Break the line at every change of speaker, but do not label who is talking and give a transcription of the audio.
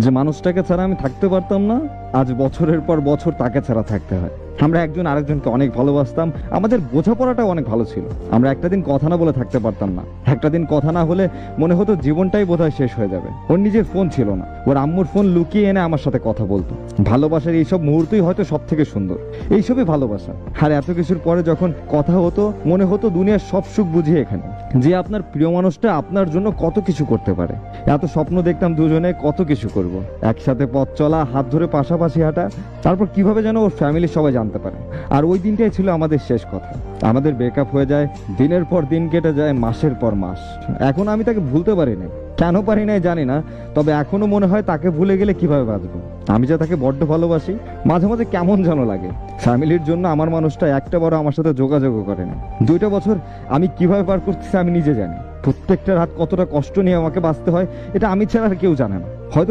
যে মানুষটাকে ছাড়া আমি থাকতে পারতাম না, আজ বছরের পর বছর তাকে ছাড়া থাকতে হয়। আমরা একজন আরেকজনকে অনেক ভালোবাসতাম, আমাদের বোঝাপড়াটাও অনেক ভালো ছিল। আমরা একটা দিন কথা না বলে থাকতে পারতাম না। একটা দিন কথা না হলে মনে হতো জীবনটাই বোধহয় শেষ হয়ে যাবে। ওর নিজের ফোন ছিল না, ওর আম্মুর ফোন লুকিয়ে এনে আমার সাথে কথা বলতো। ভালোবাসার এইসব মুহূর্তই হয়তো সব থেকে সুন্দর, এইসবই ভালোবাসা। আর এত কিছুর পরে যখন কথা হতো, মনে হতো দুনিয়ার সব সুখ বুঝিয়ে এখানে, যে আপনার প্রিয় মানুষটা আপনার জন্য কত কিছু করতে পারে। এত স্বপ্ন দেখতাম দুজনে কত কিছু করব, একসাথে পথ চলা, হাত ধরে পাশাপাশি হাঁটা, তারপর কিভাবে যেন ওর ফ্যামিলির সবাই জানতে পারে। আর ওই দিনটাই ছিল আমাদের শেষ কথা। আমাদের ব্রেকআপ হয়ে যায়, দিনের পর দিন কেটে যায়, মাসের পর মাস। এখন আমি তাকে ভুলতে পারি না, কেন পারি নাই জানি না। তবে এখনো মনে হয় তাকে ভুলে গেলে কিভাবে বাঁচবো। আমি যে তাকে বড্ড ভালোবাসি, মাঝে মাঝে কেমন যেন লাগে। ফ্যামিলির জন্য আমার মানুষটা একটা বড় আমার সাথে যোগাযোগও করে না। 2টা বছর আমি কিভাবে পার করতেছি আমি নিজে জানি। প্রত্যেকটা রাত কতটা কষ্ট নিয়ে আমাকে বাঁচতে হয়, এটা আমি ছাড়া আর কেউ জানে না।